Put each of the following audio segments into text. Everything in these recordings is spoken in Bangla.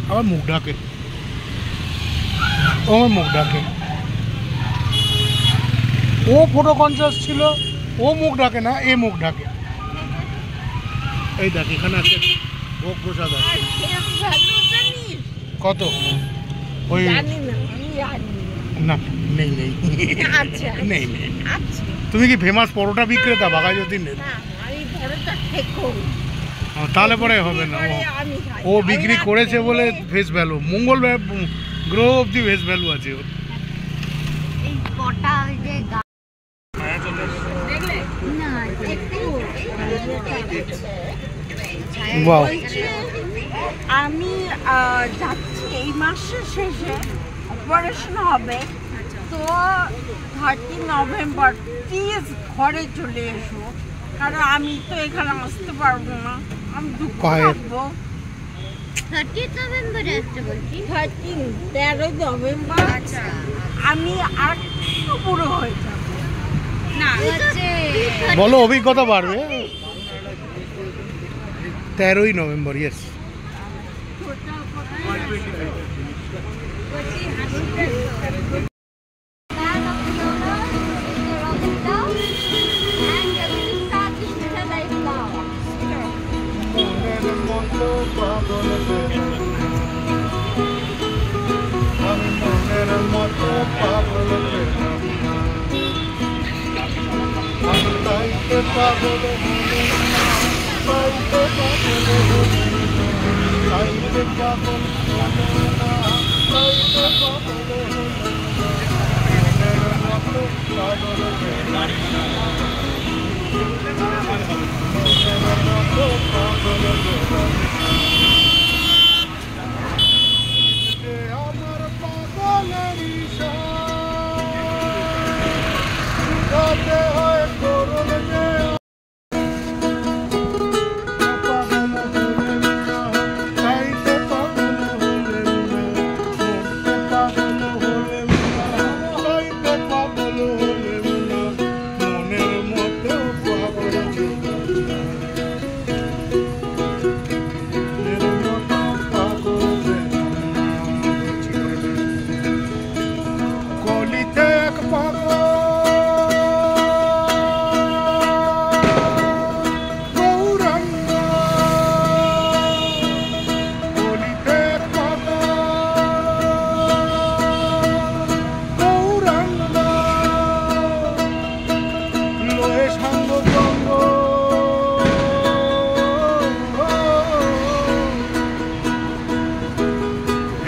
আমার মুখ ডাকে, ও আমার মুখ ডাকে। ও ফটো কনসিয়াস ছিল, ও মুখ ডাকে না, এ মুখ ডাকে। এই দেখ এখানে আছে ভোগ প্রসাদ আছে। কত? ওই না, নেই নেই নেই নেই। তুমি কি ফেমাস পরোটা বিক্রেতা বাঘাযতীনের? তাহলে পরে হবে না, ও বিক্রি করেছে বলে ফেস ভ্যালু, মঙ্গল গ্রহ অব্দি ফেস ভ্যালু আছে ওর। আমি যাচ্ছি এই মাসের শেষে, অপারেশন হবে তো 30 নভেম্বর প্লিজ ঘরে চলে এসো, কারণ আমি তো এখানে আসতে পারবো না, আমি দুঃখ পাবো। 13 নভেম্বর আমি আর একটু বুড়ো হয়ে যাবো না। বলো, অভিজ্ঞতা বাড়বে। 13ই নভেম্বর, ইয়েস।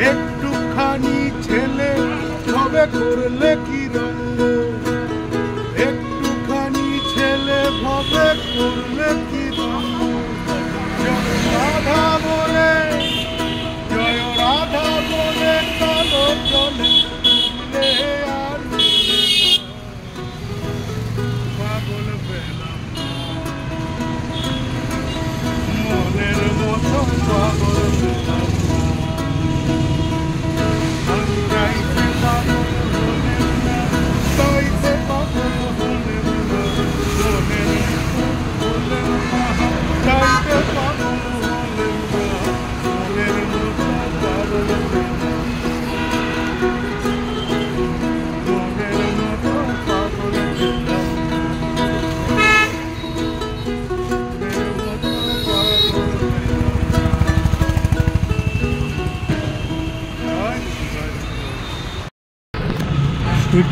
একটুখানি ছেলে হবে করলে কি রঙ্গ, একটুখানি ছেলে হবে করলে কি রঙ্গ। রাধা বলে, জয় রাধা বলে কালো জলে আর পাগল পেলাম মনের মতো পাগল পেলাম।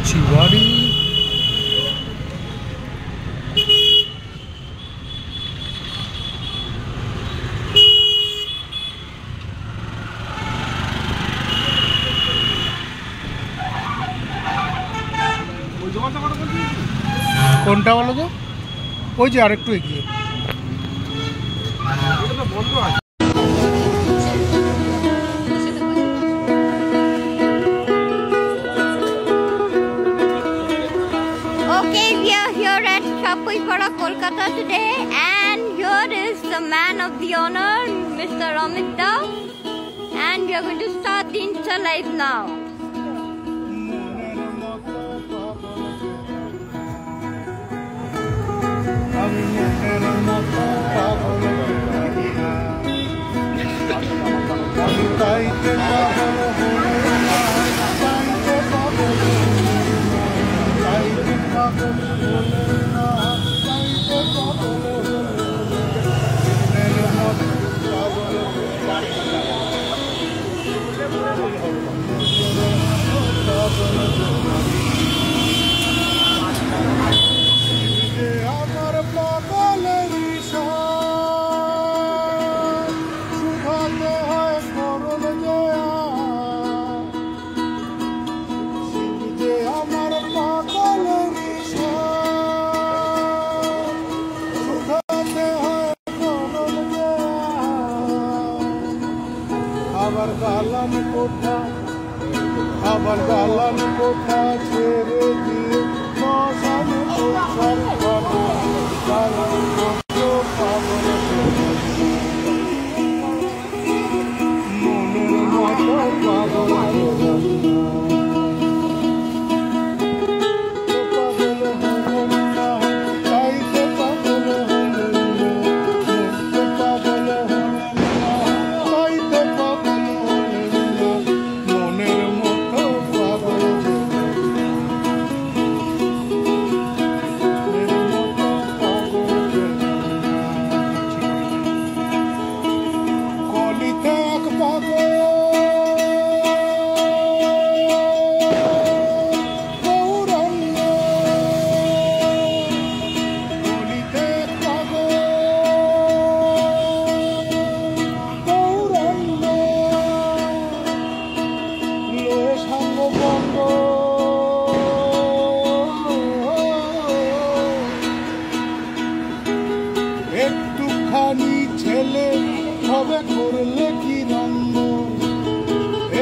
চিবাড়ি কোনটা বলো তো? ওই যে আরেকটু এগিয়ে। বন্ধ আছে। Kolkata today, and here is the man of the honor, Mr. Amit Dao, and we are going to start the Insta live now. আবার গালান কোঠা ছেড়ে দিয়ে মশানে পোশাক পাবো মনের মতো পাগল একটুখানি ছেলে হবে করলে কি রঙ্গ,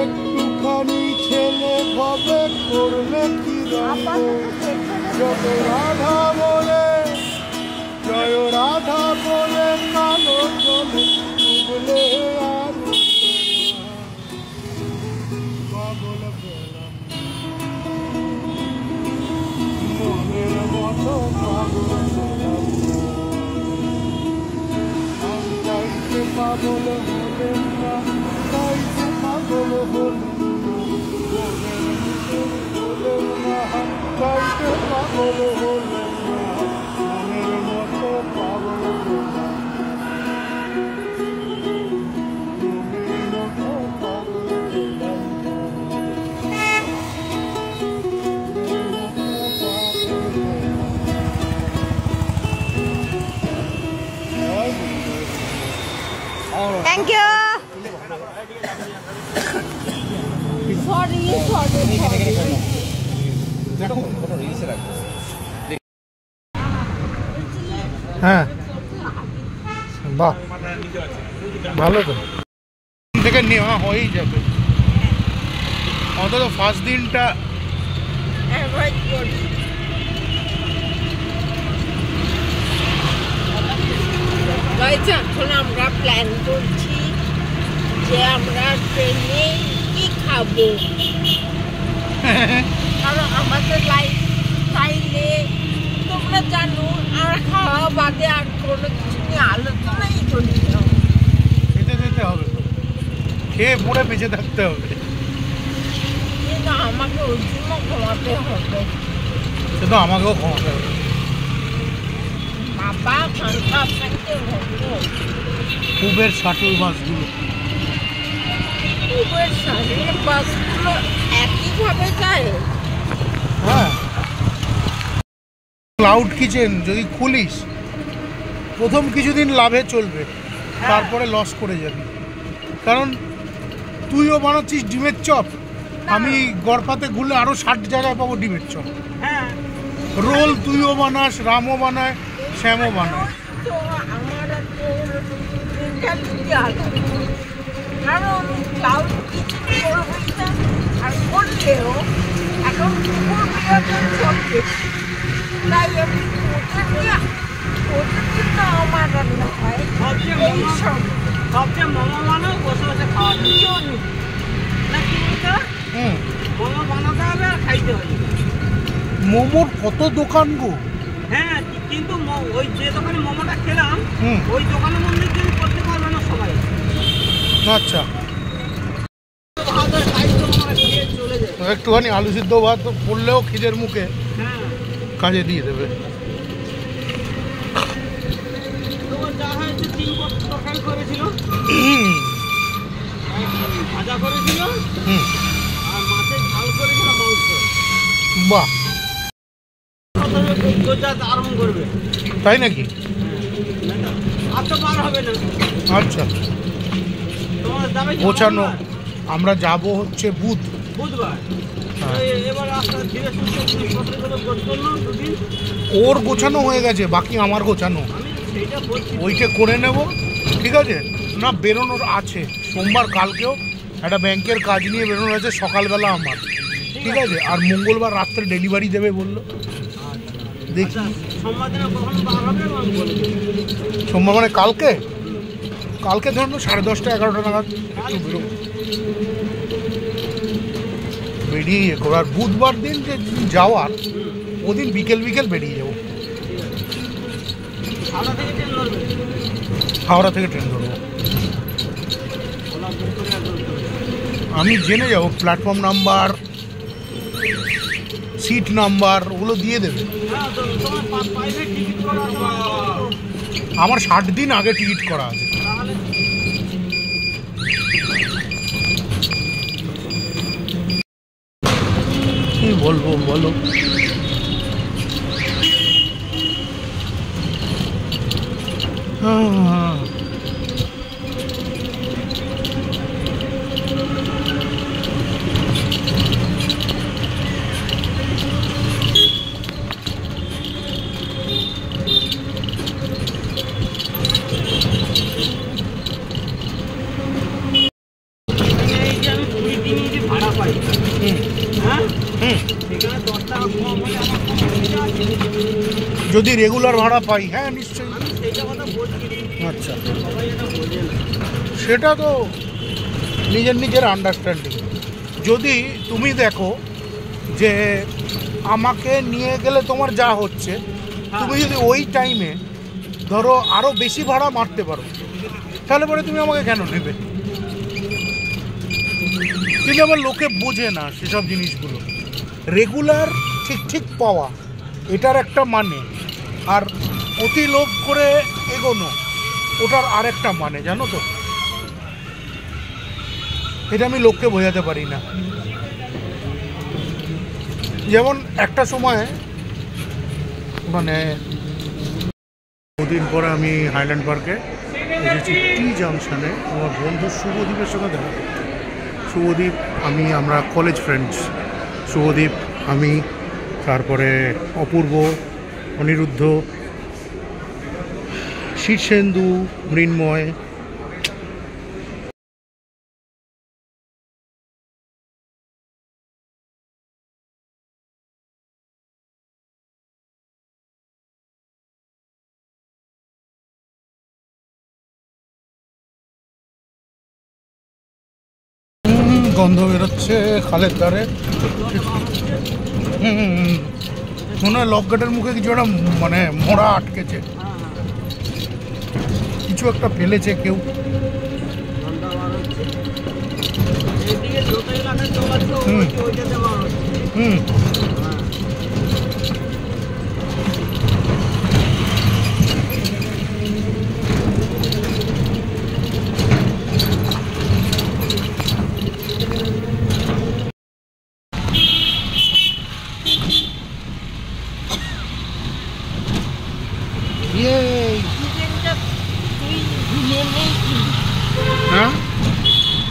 একটুখানি ছেলে হবে করলে কি রঙ্গ। যত রাধা বলে জয় রাধা বলে কালো চলে ডুবলে আর পাগল পেলাম মনের মতো পাগল পেলাম। পাগল হলেন না তাইতে পাগল হলেন না তাইতে পাগল হলেন না মনের মতো পাগল হলেন মনের মতো পাগল হলেন। Thank you. Sorry. হ্যাঁ বাহ ভালো তো থেকে নেওয়া হয়েই যাবে, অন্তত ফার্স্ট দিনটা অ্যাভয়েড করি। গাইজ এখন আমরা প্ল্যান করছি যে আমরা ট্রেনে কি খাবো, কারণ আমাদের লাইফ স্টাইলে তোমরা জানো আমরা খাওয়া বাদে আর কোনো কিছু নিয়ে আলোচনাই করি না। খেতে যেতে হবে তো, খেয়ে পড়ে বেঁচে থাকতে হবে, কিন্তু আমাকে ওই জন্য ঘুমাতে হবে। সে তো আমাকেও ঘুমাতে হবে। বাবা খানকা থাকতে হতো উবের শাটল বাসগুলো, উবের শাটল বাসগুলো একইভাবে যায়। হ্যাঁ ক্লাউড কিচেন যদি খুলিস প্রথম কিছুদিন লাভে চলবে, তারপরে লস করে যাবি। কারণ তুইও বানাচ্ছিস ডিমের চপ, আমি গড়পাতে ঘুরলে আরও 60 জায়গায় পাবো ডিমের চপ। হ্যাঁ রোল তুইও বানাস, রামও বানায়, শ্যামও বানায়। তো আমার কারণ ক্লাউড কিচেন করবই না, আর করলেও এখন চলবে, তাই আমি ওদের জন্য আমার রান্না হয়। সবচেয়ে মোমো বানাও, বসে বসে খাওয়া যায় না, কি বলতে মোমো বানাতে হবে আর খাইতে হবে। মোমোর কত দোকান গো। হ্যাঁ কিন্তু ওই যে দোকানে মোমোটা খেলাম ওই দোকানের মধ্যে কিন্তু করতে পারবে না সবাই। আচ্ছা একটুখানি আলু সিদ্ধ ভাত পড়লেও খিদের মুখে হ্যাঁ কাজে দিয়ে দেবে। তোমার যা হয়েছে 3 বছর তরকারি করেছিল, ভাজা করেছিল, হুম, আর মাছের ঝাল করেছিল, মাংস। বাহ, আরম্ভ করবে, তাই নাকি? আর তো বার হবে না। আচ্ছা, তোমার যাবে কি গোছানো। মঙ্গলবার? আমরা যাব হচ্ছে বুধবার। হ্যাঁ। এবার আস্তে ধীরে সুস্থে জিনিসপত্রগুলো গোছানো 2 দিন। ওর গোছানো হয়ে গেছে, বাকি আমার গোছানো, আমি সেইটা বলছি। ওইটা করে নেব। ঠিক আছে না, বেরোনোর আছে সোমবার, কালকেও একটা ব্যাংকের কাজ নিয়ে বেরোনোর আছে সকালবেলা আমার। ঠিক আছে, আর মঙ্গলবার রাত্রে ডেলিভারি দেবে বললো, দেখি। আচ্ছা, সোমবার দিনে কখন বার হবে আমি বলে দেব। সোমবার মানে কালকে, কালকে ধরুন 10:30 11টা নাগাদ একটু বেরোবো, বেরিয়ে ইয়ে করবো। আর বুধবার দিন যে যাওয়ার, ওদিন বিকেল বিকেল বেরিয়ে যাবো, হাওড়া থেকে ট্রেন ধরবে, হাওড়া থেকে ট্রেন ধরবো। ওলা বুক করে একদম চলে যাবে। আমি জেনে যাবো প্ল্যাটফর্ম নাম্বার, সিট নাম্বার, ওগুলো দিয়ে দেবে। হ্যাঁ, তো তোমার প্রাইভেট টিকিট করা আছে? আমার 60 দিন আগে টিকিট করা আছে। তাহলে কি বলবো বলো? এই যে আমি 20 দিন যদি ভাড়া পাই, হ্যাঁ, হুম, সেখানে 10 টাকা কম হলে আমার কোনো অসুবিধা আছে? যদি রেগুলার ভাড়া পাই, হ্যাঁ নিশ্চয়ই। আমি সেইটা কথা বলছি, আচ্ছা, সবাই এটা বোঝে না। সেটা তো নিজের নিজের আন্ডারস্ট্যান্ডিং। যদি তুমি দেখো যে আমাকে নিয়ে গেলে তোমার যা হচ্ছে, তুমি যদি ওই টাইমে ধরো আরও বেশি ভাড়া মারতে পারো, তাহলে পরে তুমি আমাকে কেন নেবে? কিন্তু আবার লোকে বোঝে না সেসব জিনিসগুলো। রেগুলার ঠিক ঠিক পাওয়া, এটার একটা মানে, আর অতি লোভ করে এগোনো, ওটার আরেকটা মানে, জানো তো? এটা আমি লোককে বোঝাতে পারি না। যেমন একটা সময় মানে দুদিন পরে আমি হাইল্যান্ড পার্কে এসেছি টি জাংশনে আমার বন্ধু শুভদীপের সঙ্গে দেখা। শুভদীপ, আমরা কলেজ ফ্রেন্ডস। শুভদীপ, আমি, তারপরে অপূর্ব, অনিরুদ্ধ, শীর্ষেন্দু, মৃন্ময়। গন্ধ বেরোচ্ছে খালের ধারে। মনে হয় লক গেটের মুখে কিছু একটা মানে মোড়া আটকেছে, কিছু একটা ফেলেছে কেউ। ঠান্ডা বার হচ্ছে, এইদিকে যত এলাকায় জল আছে ওইটাতে বার হচ্ছে। হুম, চিকেনটা তুই ধুয়ে নেই কি? হ্যাঁ,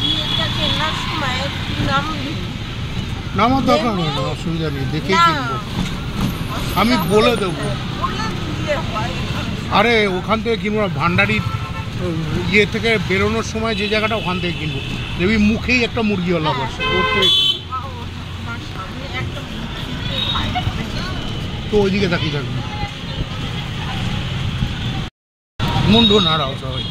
চিকেনটা কেনার সময় তুই নাম দিবি। না আমার দরকার হয় না, অসুবিধা নেই, দেখেই না, কিনবো। আমি বলে দেবো। বলে দিলে হয়। আরে ওখান থেকে কিনবো না, ভান্ডারির ইয়ে থেকে বেরোনোর সময় যে জায়গাটা, ওখান থেকে কিনবো। দেখবি মুখেই একটা মুরগিওয়ালা বসে, ওর থেকে কিনবো। আমার সামনে একটা মুরগি খায়। তো ওইদিকে তাকিয়ে থাকবি, মুন্ডু নাড়াও সবাই।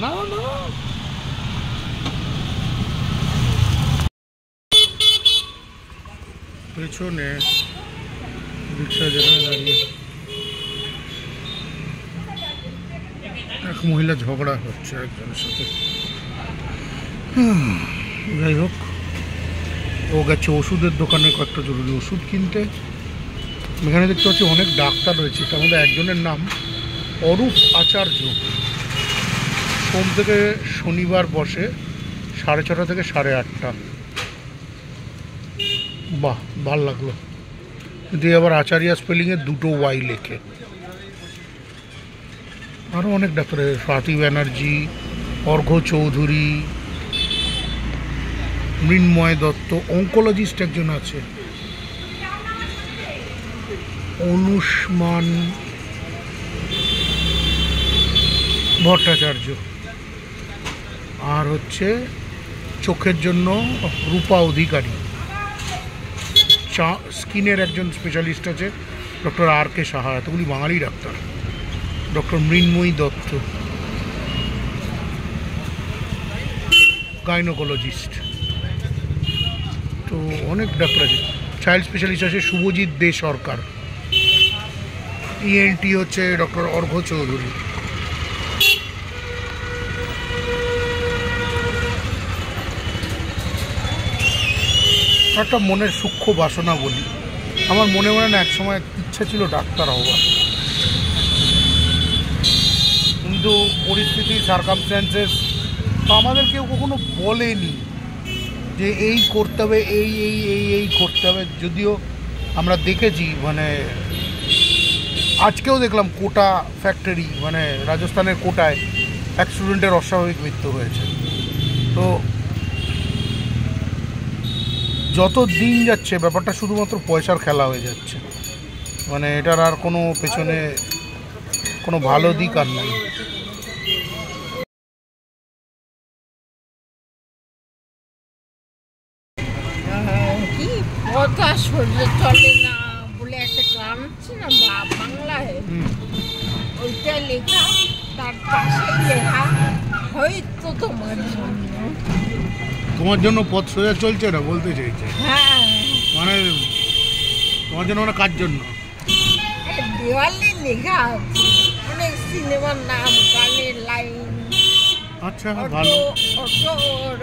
না না, পেছনে রিক্সা যেখানে দাঁড়িয়ে মহিলা ঝগড়া হচ্ছে একজনের সাথে। যাই হোক, ও গেছে ওষুধের দোকানে কয়েকটা জরুরি ওষুধ কিনতে। এখানে দেখতে পাচ্ছি অনেক ডাক্তার রয়েছে, তার মধ্যে একজনের নাম অরূপ আচার্য। সোম থেকে শনিবার বসে 6:30 থেকে 8:30। বাহ, ভাল লাগলো। দিয়ে আবার আচার্য স্পেলিংয়ে 2 Y লেখে। আরও অনেক ডাক্তার, স্বাতি ব্যানার্জি, অর্ঘ্য চৌধুরী, মৃন্ময় দত্ত, অঙ্কোলজিস্ট একজন আছে, অনুষ্মান ভট্টাচার্য, আর হচ্ছে চোখের জন্য রূপা অধিকারী, স্কিনের একজন স্পেশালিস্ট আছে ডক্টর RK সাহা। এতগুলি বাঙালি ডাক্তার। ডক্টর মৃন্ময়ী দত্ত, গাইনোকোলজিস্ট। তো অনেক ডাক্তার আছে। চাইল্ড স্পেশালিস্ট আছে শুভজিৎ দে সরকার। ENT হচ্ছে ডক্টর অর্ঘ্য চৌধুরী। একটা মনের সূক্ষ্ম বাসনা বলি, আমার মনে না একসময় ইচ্ছা ছিল ডাক্তার হওয়ার, কিন্তু পরিস্থিতি, সার্কামস্ট্যান্সেস আমাদের কেউ কখনো বলেনি যে এই করতে হবে, এই করতে হবে। যদিও আমরা দেখেছি, মানে আজকেও দেখলাম কোটা ফ্যাক্টরি, মানে রাজস্থানের কোটায় এক স্টুডেন্টের অস্বাভাবিক মৃত্যু হয়েছে। তো যত দিন যাচ্ছে ব্যাপারটা শুধুমাত্র পয়সার খেলা হয়ে যাচ্ছে, মানে এটার আর কোনো পেছনে কোনো ভালো দিক আর নাই। কি কথা সহ্য চলে না বলে একটা গান আছে না বাংলায়, ওইটা লেখা, তার পাশে লেখা হয়তো তোমার জন্য। তোমার জন্য পথ সোজা চলছে না বলতে চাইছে? হ্যাঁ, মানে তোমার জন্য, মানে কার জন্য? দেওয়ালে লেখা আছে অনেক সিনেমার নাম, গানের লাইন। আচ্ছা, ভালো। ওর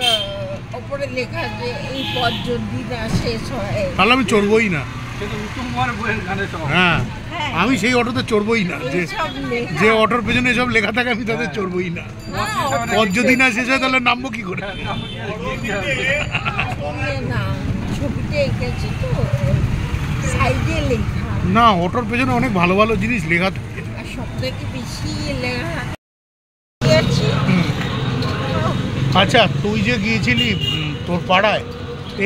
ওপরে লেখা যে এই পথ যদি না শেষ হয়, তাহলে আমি চড়বই না। হ্যাঁ, আমি সেই অটোতে চড়বই না। যে অটোর পেছনে এসব লেখা থাকে আমি তাদের চড়বই না। পথ যদি না শেষ হয় তাহলে নামবো কি করে? ছবিতে এঁকেছি তো, সাইডে লেখা না, অটোর পেছনে অনেক ভালো ভালো জিনিস লেখা থাকে। আর সব থেকে বেশি লেখা। আচ্ছা, তুই যে গিয়েছিলি তোর পাড়ায়,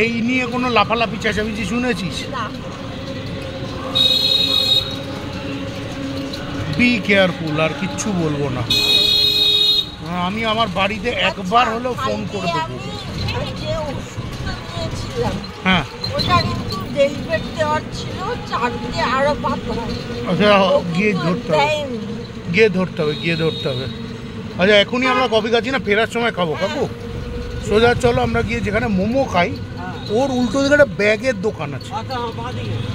এই নিয়ে কোনো লাফালাফি চেঁচামেচি শুনেছিস? বি কেয়ারফুল, আর কিচ্ছু বলবো না। আমি আমার বাড়িতে একবার হলেও ফোন করে দেবো। হ্যাঁ, ওটা কিন্তু ডেলিভারি দেওয়ার ছিল, চারদিকে আরো পাথর। আচ্ছা, গিয়ে ধরতে হবে, গিয়ে ধরতে হবে। আচ্ছা, এখনই আমরা কফি খাচ্ছি না, ফেরার সময় খাবো। কাকু সোজা চলো, আমরা গিয়ে যেখানে মোমো খাই ওর উল্টো দিকে একটা ব্যাগের দোকান আছে।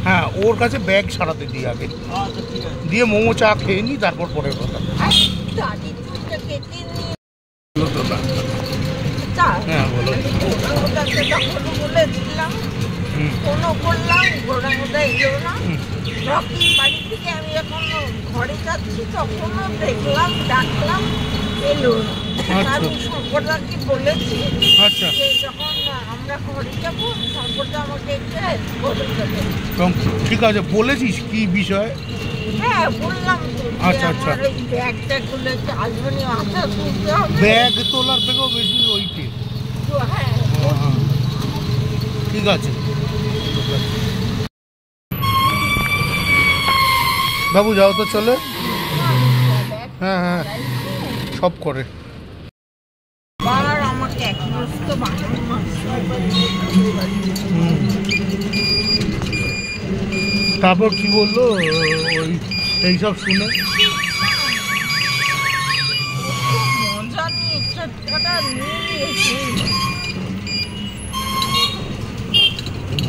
হ্যাঁ, ওর কাছে ব্যাগ সারাতে দিই আগে, দিয়ে মোমো চা খেয়ে নিই, তারপর পরের কথা। হ্যাঁ, বলো। বলেছিলাম, ফোনও করলাম, ঘোড়াঘোড়ায় এলো না। রকি বাড়ি থেকে আমি যখন ঘরে যাচ্ছি তখনও দেখলাম, ডাকলাম, এলো না। আমি সম্পর্কে বলেছি যে যখন আমরা ঘরে যাবো সম্পর্কে আমাকে একটু হেল্প করে দেবে। ঠিক আছে, বলেছিস কি বিষয়? হ্যাঁ, বললাম তো। আচ্ছা আচ্ছা, ব্যাগটা খুলে আসবেনি, মাথা তুলতে হবে। ব্যাগ তোলার থেকেও বেশি ওইটি। হ্যাঁ, ঠিক আছে বাবু, যাও তো, চলে। হ্যাঁ হ্যাঁ, সব করে। আমাকে এক বস্তু তারপর কি বললো ওই এইসব শুনে? মজা নিয়ে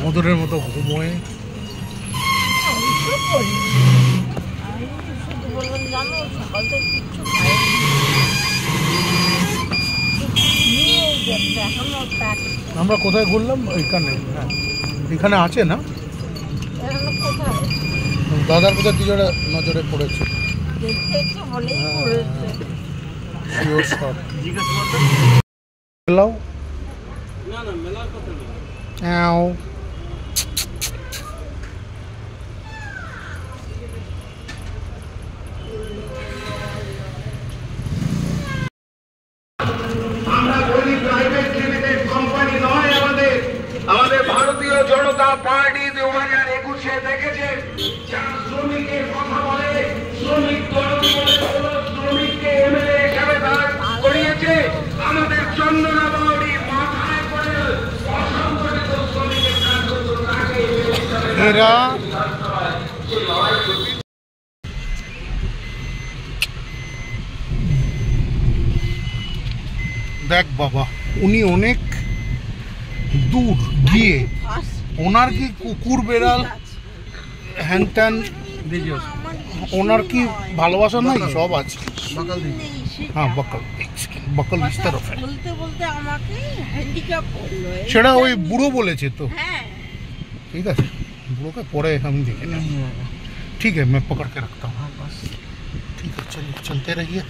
মদরের মতো ঘুমোয়। শুধু বললাম, জানো সকাল থেকে কিচ্ছু খাইনি। নিয়ে গেছে এখনো প্যাক। আমরা কোথায় ঘুরলাম? এখানে, হ্যাঁ এখানে আছে না? এখনো কোথায় দাদার কোথায় দুজনে নজরে পড়েছে। দেখেছে বলেই করেছে। শিওর শট জিজ্ঞেস করতে গেলাও। না না মেলার কথা না। আও আমাদের ভারতীয় জনতা পার্টি 2021-এ দেখেছে যারা শ্রমিকের কথা বলে, শ্রমিক দলকে বলে কোনো শ্রমিককে এমএলএ হিসাবে দাঁড় করিয়েছে। আমাদের চন্দনা বাউরি মাথায় করে অসংগঠিত শ্রমিকের কাজ করতো, তাকে এরা দেখ বাবা, উনি অনেক দূর গিয়ে ওনার কি কুকুর বেড়াল হ্যান ত্যান, ওনার কি ভালোবাসা নাই? সব আছে। হ্যাঁ বকল বকল ইস তরফ है। বলতে বলতে আমাকে হ্যান্ডিক্যাপ করলো। সেটা ওই বুড়ো বলেছে তো। হ্যাঁ ठीक है, बुढ़ो का पड़े हम देखे नहीं। ठीक है, मैं पकड़ के रखता हूँ। बस ठीक है, चलिए चलते रहिए।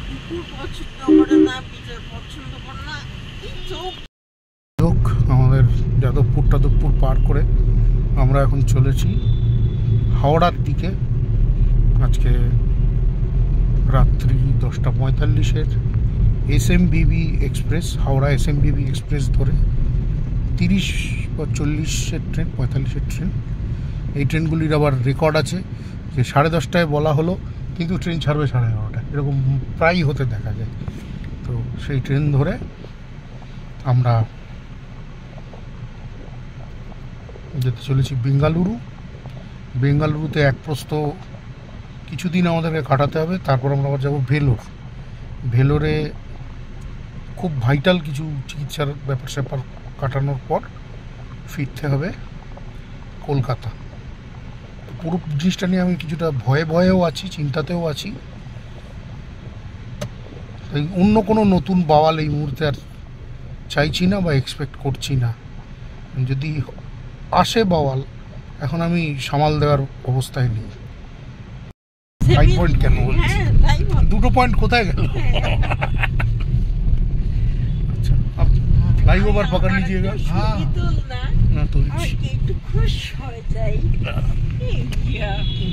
কুকুর পছন্দ করে না, পিঠে পছন্দ করে না, এই চোখ। লোক আমাদের যাদবপুর পার করে আমরা এখন চলেছি হাওড়ার দিকে। আজকে রাত্রি 10:45 এসএমবিবি এক্সপ্রেস, হাওড়া এসএমবিবি এক্সপ্রেস ধরে 30 বা 40-এর ট্রেন, 45-এর ট্রেন। এই ট্রেনগুলির আবার রেকর্ড আছে যে 10:30টায় বলা হলো কিন্তু ট্রেন ছাড়বে 11:30টায়, এরকম প্রায়ই হতে দেখা যায়। তো সেই ট্রেন ধরে আমরা যেতে চলেছি বেঙ্গালুরু। বেঙ্গালুরুতে এক প্রস্থ কিছুদিন আমাদেরকে কাটাতে হবে, তারপর আমরা আবার যাবো ভেলোর। ভেলোরে খুব ভাইটাল কিছু চিকিৎসার ব্যাপার স্যাপার কাটানোর পর ফিরতে হবে কলকাতা। পুরো জিনিসটা নিয়ে আমি কিছুটা ভয়েও আছি, চিন্তাতেও আছি। তাই অন্য কোনো নতুন বাওয়াল এই মুহূর্তে আর চাইছি না বা এক্সপেক্ট করছি না। যদি আসে বাওয়াল, এখন আমি সামাল দেওয়ার অবস্থায় নেই। 5 পয়েন্ট কেন বলছি? হ্যাঁ তাই বল। 2 পয়েন্ট কোথায় গেল? अच्छा, अब फ्लाईओवर पकड़ लीजिएगा। हाँ ना तो একটু খুশ হয়ে যাই।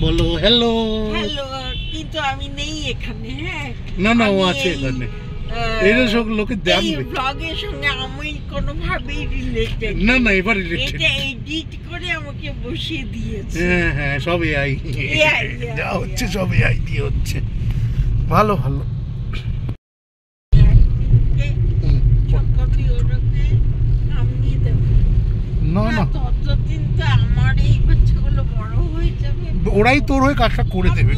बोलो हेलो। হ্যালো, কিন্তু আমি নেই এখানে। হ্যাঁ না না, ও আমি আছে এই, এখানে। এর সব লোকে এই জানবে ব্লগের সঙ্গে আমি কোনোভাবেই রিলেটেড। না না, এবার রিলেটেড। এটা এডিট করে আমাকে বসিয়ে দিয়েছে। হ্যাঁ হ্যাঁ, সব এআই যা হচ্ছে, সব এআই দিয়ে হচ্ছে। ভালো ভালো। চক্করটি ওরকে নামিয়ে দেবো। না না, ততদিন তো আমার এই বাচ্চাগুলো বড় হয়ে যাবে। ওরাই তোর হয়ে কাজটা করে দেবে।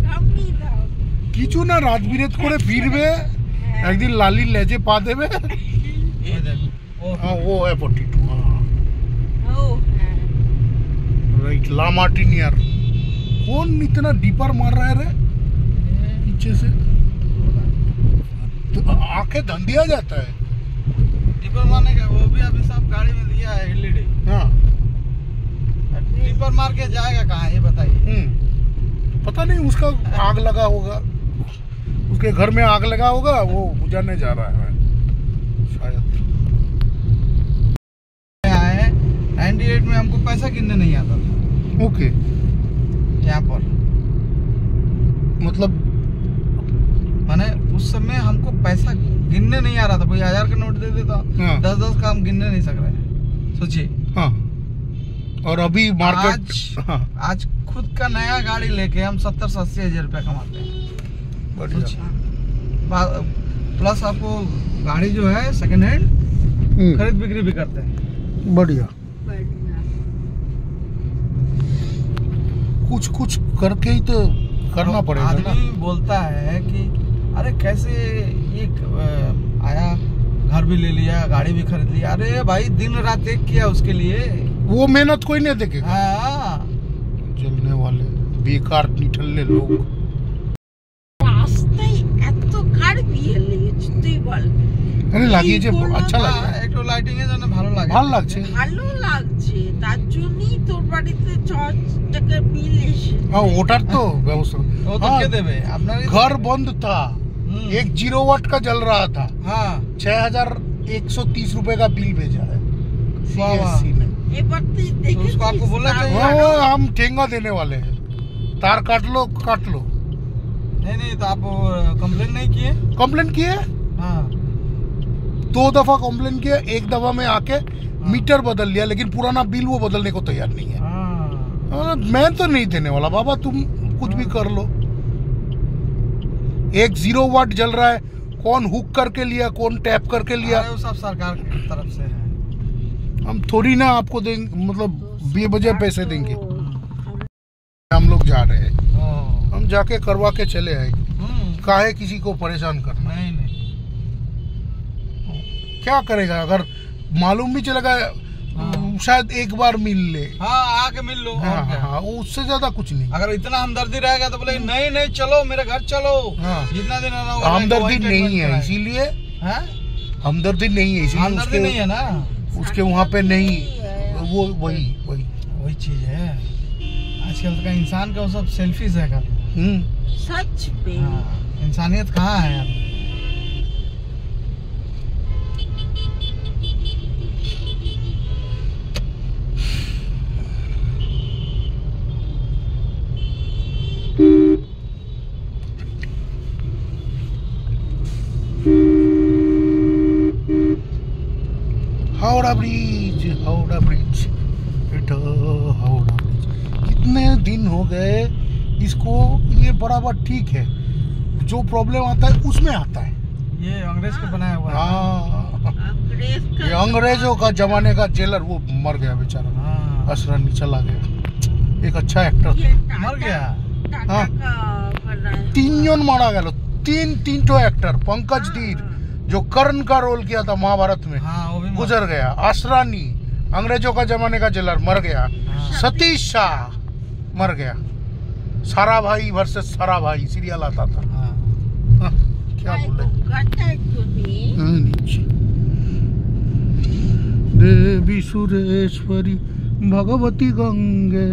কামড়ি দাও। কিছু না, রাজবিরেত করে ফিরবে, একদিন লালির লেজে পা দেবে। वो है 42। ও হ্যাঁ, राइट, ला मार्टिनियर। कौन इतना डीपर मार रहा है रे पीछे से? तो आंखें धंधिया जाता है। टिपर मारने का वो भी अभी सब गाड़ी में दिया है एलईडी। हाँ, टिपर मार के जाएगा कहाँ ये बताइए। पता नहीं, उसका आग लगा होगा, उसके घर में आग लगा होगा, वो बुझाने जा रहा है शायद। आए हैं 98 में, हमको पैसा गिनने नहीं आता था ओके, यहाँ पर। मतलब माने उस समय हमको पैसा गिनने नहीं आ रहा था। कोई 1000 का नोट दे देता, हाँ। 10-10 का हम गिनने नहीं सक रहे। सोचिए हाँ, और अभी मार्केट। हाँ, आज खुद का नया गाड़ी लेके हम 70-80 हज़ार रुपया कमाते हैं। बढ़िया। प्लस आपको गाड़ी जो है सेकंड हैंड खरीद बिक्री भी करते हैं। बढ़िया। कुछ करके ही तो करना पड़ेगा ना। आदमी बोलता है कि अरे कैसे ये आया, घर भी ले लिया, गाड़ी भी खरीद लिया। अरे भाई दिन रात एक किया उसके लिए, वो मेहनत कोई नहीं देखेगा। हाँ। जलने वाले बेकार निठल्ले लोग। রাস্তায় এত কার বিয়ে লেগেছে তুই আরে লাগিয়েছে, এইগুলো আচ্ছা না, লাগে, একটু লাইটিং এর জন্য ভালো লাগে। ভালো লাগছে। ভালো লাগছে, তার জন্যই তোর বাড়িতে 6 টাকা বিল এসে। हाँ वोटर तो व्यवस्था ও তো কে দেবে আপনার? घर बंद था, 1 0 वाट का जल रहा था, হ্যাঁ 6130 रुपए का बिल भेजा है CSC ने। এবার তুই तो দেখেছিস उसको आपको बोलना তার चाहिए। ভাড়া? वो हम ठेंगा देने वाले हैं, तार काट लो। नहीं तो आप कंप्लेन नहीं किए? कंप्लेन किए, हाँ 2 दफा कंप्लेन किया, 1 दफा में आके मीटर बदल लिया, लेकिन पुराना बिल वो बदलने को तैयार नहीं है। मैं तो नहीं देने वाला बाबा, तुम कुछ भी कर लो। 1 0 वाट जल रहा है, कौन हुक करके लिया, कौन टैप करके लिया, अरे वो सब सरकार की तरफ से है। हम थोड़ी ना आपको देंगे, मतलब बेवजह पैसे देंगे। हम लोग जा रहे हैं, हम जाके करवा के चले आएंगे, काहे किसी को परेशान करना। नहीं नहीं क्या करेगा, अगर मालूम भी चलेगा शायद एक बार मिल ले। हाँ आके मिल लो। हाँ और क्या? हाँ, उससे ज्यादा कुछ नहीं। अगर इतना हमदर्दी रहेगा तो बोले नहीं नहीं चलो मेरे घर चलो। हाँ। जितना दिन रहना होगा हमदर्दी नहीं है, इसीलिए हैं? हमदर्दी नहीं है, इसीलिए हमदर्दी नहीं है ना, उसके वहाँ पे नहीं, वो वही वही चीज है। आजकल का इंसान का वो सब सेल्फीज है खाली। सच में हाँ, इंसानियत कहाँ है यार? हावड़ा ब्रिज, हावड़ा ब्रिज, बेटा हावड़ा ब्रिज। कितने दिन हो गए इसको, ये बराबर ठीक है, जो प्रॉब्लम आता है उसमें आता है। ये अंग्रेज के बनाया हुआ है। हाँ, अंग्रेज ये अंग्रेजों का जमाने का जेलर, वो मर गया बेचारा, हाँ। असरानी चला गया। एक अच्छा एक्टर था, मर गया। टाटा हाँ। का बना है। 3 जन मारा गया, 3 ठो एक्टर। पंकज धीर जो कर्ण का रोल किया था महाभारत में, हाँ वो भी गुजर गया। असरानी अंग्रेजों का जमाने का जेलर मर गया। सतीश शाह मर गया। सारा भाई वर्सेस सारा भाई सीरियल आता था। हाँ। हाँ, क्या बोले। नीचे देवी सुरेश्वरी भगवती गंगे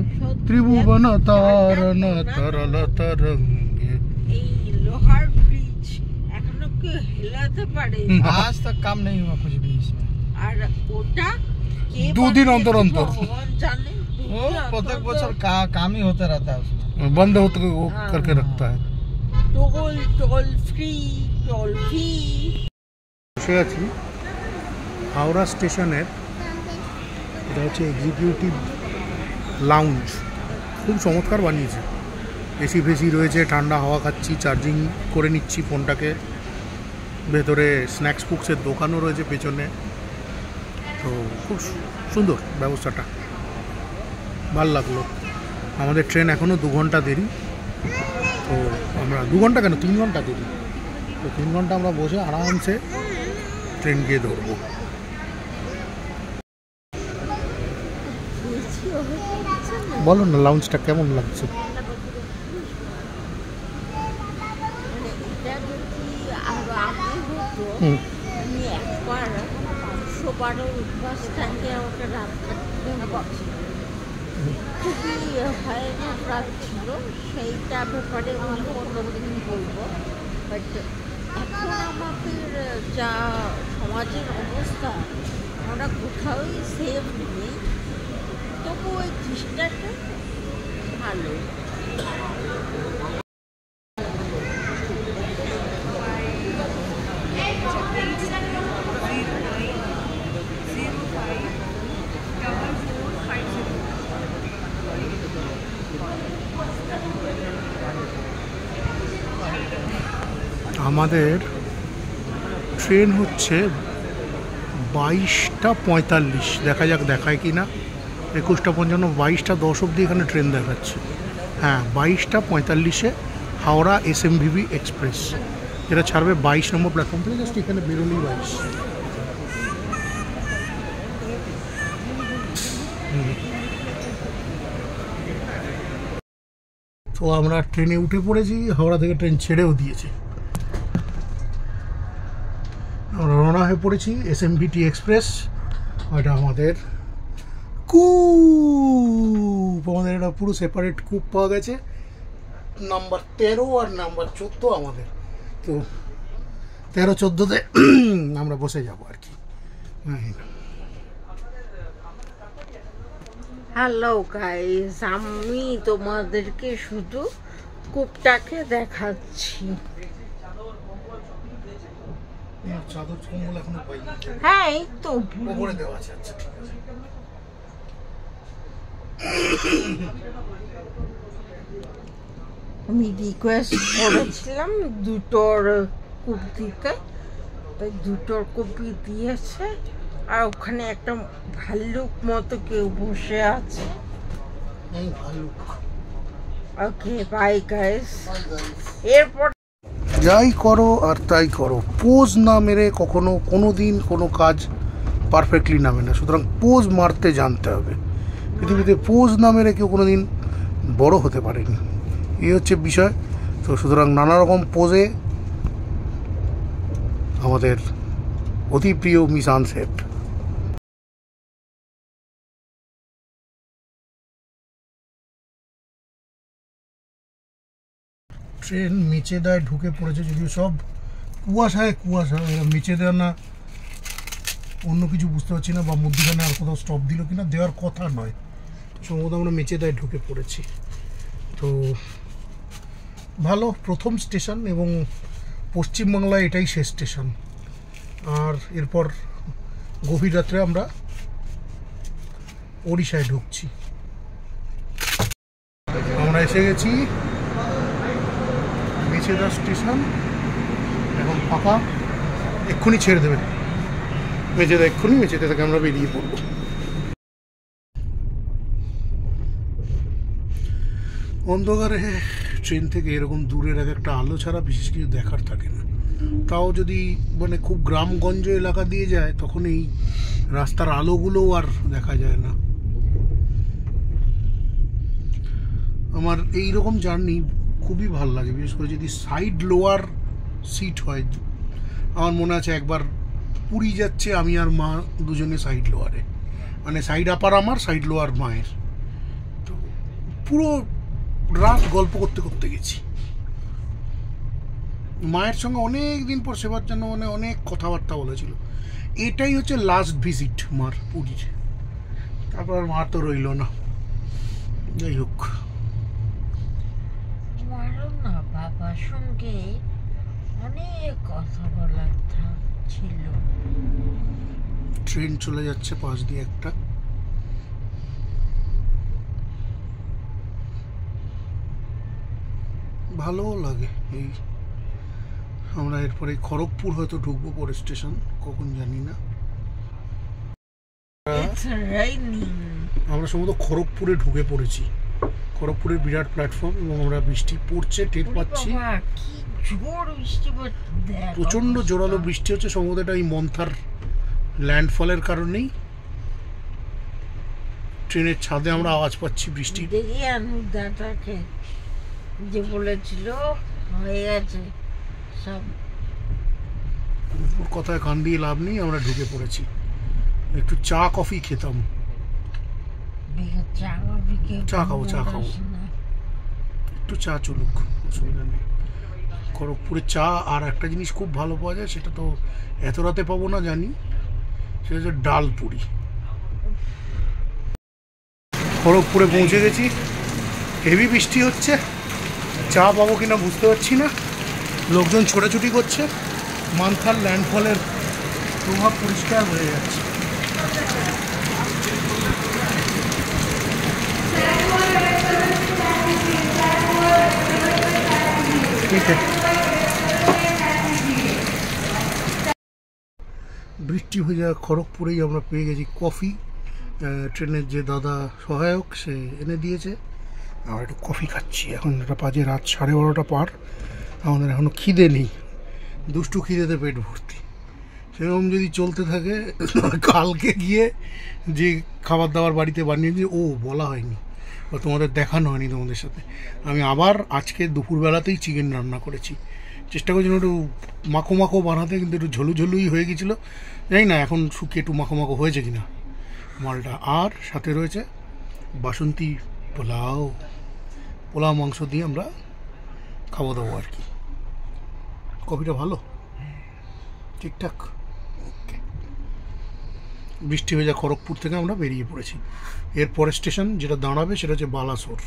त्रिभुवन तारण तरल तरंगे। এই লোহার ব্রিজ এখনো কেউ হেলাতে পারে आज तक काम नहीं हुआ कुछ भी इसमें। আর ওটা কে 2 दिन अंतर अंतर ভগবান জানে वो प्रत्येक बच्चों काम ही होता रहता है उसमें। बंद होते वो करके रखता है। টোল ফ্রি বসে আছি হাওড়া স্টেশনের, এটা হচ্ছে এক্সিকিউটিভ লাউঞ্জ, খুব চমৎকার বানিয়েছে। এসি ফেসি রয়েছে, ঠান্ডা হাওয়া খাচ্ছি, চার্জিং করে নিচ্ছি ফোনটাকে। ভেতরে স্ন্যাক্স ফুক্সের দোকানও রয়েছে পেছনে, তো খুব সুন্দর ব্যবস্থাটা, ভাল লাগলো। আমাদের ট্রেন এখনও 2 ঘন্টা দেরি, তো আমরা 2 ঘন্টা কেন 3 ঘন্টা দেরি, তো 3 ঘন্টা আমরা বসে আরামসে ট্রেন গিয়ে ধরবো। বলো না লাউঞ্জটা কেমন লাগছে? হুম, আমি একবার 512 বাস স্ট্যান্ডে আমাকে রাত থাকতে হচ্ছে, খুবই ভয়ানক রাত ছিল, সেইটা ব্যাপারে আমি অন্যদিন বলবো। বাট এখন আমাদের যা সমাজের অবস্থা, আমরা কোথাওই সেফ নেই, তবু ওই চেষ্টাটা ভালো। আমাদের ট্রেন হচ্ছে 22টা 45, দেখা যাক দেখায় কি না। 21টা 55, 22টা 10 অবধি এখানে ট্রেন দেখাচ্ছে। হ্যাঁ 22টা 45-এ হাওড়া SMVB এক্সপ্রেস, যেটা ছাড়বে 22 নম্বর প্ল্যাটফর্ম থেকে, জাস্ট এখানে বেরোলেই 22। তো আমরা ট্রেনে উঠে পড়েছি, হাওড়া থেকে ট্রেন ছেড়েও দিয়েছে। আমরা রওনা রওনা হয়ে পড়েছি এসএমভিটি এক্সপ্রেস। এটা আমাদের কূপ, আমাদের একটা পুরো সেপারেট কূপ পাওয়া গেছে, নাম্বার 13 আর নাম্বার 14 আমাদের। তো 13-14-তে আমরা বসে যাবো আর কি। হ্যালো গাইস, আমি তোমাদেরকে শুধু কূপটাকে দেখাচ্ছি। চাদর কম্বল এখনো পাইনি। হ্যাঁ, এই তো উপরে দেওয়া আছে। আচ্ছা ঠিক আছে। আমি রিকোয়েস্ট করেছিলাম দুটোর কূপ দিতে, তাই দুটোর কপি দিয়েছে। আর ওখানে একটা ভাল্লুক মতো কেউ বসে আছে। ভাল্লুক। ওকে, বাই গাইস। এরপর যাই করো আর তাই করো, পোজ না মেরে কখনো কোনো দিন কোনো কাজ পারফেক্টলি নামে না। সুতরাং পোজ মারতে জানতে হবে। পৃথিবীতে পোজ না মেরে কেউ কোনো দিন বড় হতে পারেনি, এই হচ্ছে বিষয়। তো সুতরাং নানা রকম পোজে আমাদের অতি প্রিয় মিস আনসেট। ট্রেন মেচেদায় ঢুকে পড়েছে, যদিও সব কুয়াশায় কুয়াশা, মেচেদা না অন্য কিছু বুঝতে পারছি না, বা মধ্যখানে আর কোথাও স্টপ দিল কিনা, দেওয়ার কথা নয়। সম্ভবত আমরা মেচেদায় ঢুকে পড়েছি। তো ভালো প্রথম স্টেশন, এবং পশ্চিমবাংলায় এটাই শেষ স্টেশন। আর এরপর গভীর রাত্রে আমরা ওড়িশায় ঢুকছি। আমরা এসে গেছি মেচেদা স্টেশন, এখন ফাঁকা, এক্ষুনি ছেড়ে দেবে মেচেদা, এক্ষুনি মেচেদা থেকে আমরা বেরিয়ে পড়ব। অন্ধকারে ট্রেন থেকে এরকম দূরের একটা আলো ছাড়া বিশেষ কিছু দেখার থাকে না। তাও যদি মানে খুব গ্রামগঞ্জ এলাকা দিয়ে যায়, তখন এই রাস্তার আলোগুলোও আর দেখা যায় না। আমার এই রকম জার্নি খুবই ভালো লাগে, বিশেষ করে যদি সাইড লোয়ার সিট হয়। আমার মনে আছে একবার পুরী যাচ্ছে, আমি আর মা দুজনে সাইড লোয়ারে, মানে সাইড আপার আমার, সাইড লোয়ার মায়ের। তো পুরো রাত গল্প করতে করতে গেছি। মায়ের সঙ্গে অনেক দিন পর সেবার জন্য মানে অনেক কথাবার্তা বলেছিল। এটাই হচ্ছে লাস্ট ভিজিট মার পুরীর, তারপর আর মা তো রইল না। যাই হোক, আমারও না বাবার সঙ্গে অনেক কথা বলার ছিল। ট্রেন চলে যাচ্ছে পাশ দিয়ে একটা, ভালোও লাগে। এই আমরা এরপরে খড়গপুর হয়তো ঢুকবো পরে স্টেশন, কখন জানি না। আমরা সম্ভবত খড়গপুরে ঢুকে পড়েছি। খড়গপুরের বিরাট প্ল্যাটফর্ম, এবং আমরা বৃষ্টি পড়ছে টের পাচ্ছি, প্রচন্ড জোরালো বৃষ্টি হচ্ছে। সম্ভবত এটা এই মন্থার ল্যান্ডফলের কারণেই ট্রেনের ছাদে আমরা আওয়াজ পাচ্ছি বৃষ্টি। দেখি অনুদাটাকে যে বলেছিল হয়ে গেছে সব, কথায় কান দিয়ে লাভ নেই। আমরা ঢুকে পড়েছি, একটু চা কফি খেতাম। চা খাবো, চা খাবো, একটু চা চলুক, অসুবিধা নেই। খড়গপুরে চা আর একটা জিনিস খুব ভালো পাওয়া যায়, সেটা তো এত রাতে পাবো না জানি, সেটা হচ্ছে ডাল পুরি। খড়গপুরে পৌঁছে গেছি, হেভি বৃষ্টি হচ্ছে, চা পাবো কিনা বুঝতে পারছি না। লোকজন ছোটাছুটি করছে, মান্থার ল্যান্ডফলের প্রভাব পরিষ্কার হয়ে যাচ্ছে। বৃষ্টি হয়ে যাওয়া খড়গপুরেই আমরা পেয়ে গেছি কফি। ট্রেনের যে দাদা সহায়ক সে এনে দিয়েছে, আমরা একটু কফি খাচ্ছি। এখন এটা বাজে রাত 12:30 পার, আমাদের এখনও খিদে নেই, দুষ্টু খিদেতে পেট ভর্তি। সেরকম যদি চলতে থাকে, কালকে গিয়ে যে খাবার দাবার বাড়িতে বানিয়েছি ও বলা হয়নি বা তোমাদের দেখানো হয়নি তোমাদের সাথে, আমি আবার আজকে দুপুরবেলাতেই চিকেন রান্না করেছি। চেষ্টা করছি একটু মাখো মাখো বানাতে কিন্তু একটু ঝোলু ঝোলুই হয়ে গেছিলো, জানি না এখন শুকিয়ে একটু মাখো মাখো হয়েছে কিনা মালটা। আর সাথে রয়েছে বাসন্তী পোলাও, পোলাও মাংস দিয়ে আমরা খাওয়া দাওয়া আর কি। কফিটা ভালো, ঠিকঠাক। ওকে, বৃষ্টি হয়ে যায় খড়গপুর থেকে আমরা বেরিয়ে পড়েছি। এরপরের স্টেশন যেটা দাঁড়াবে সেটা হচ্ছে বালাসোর।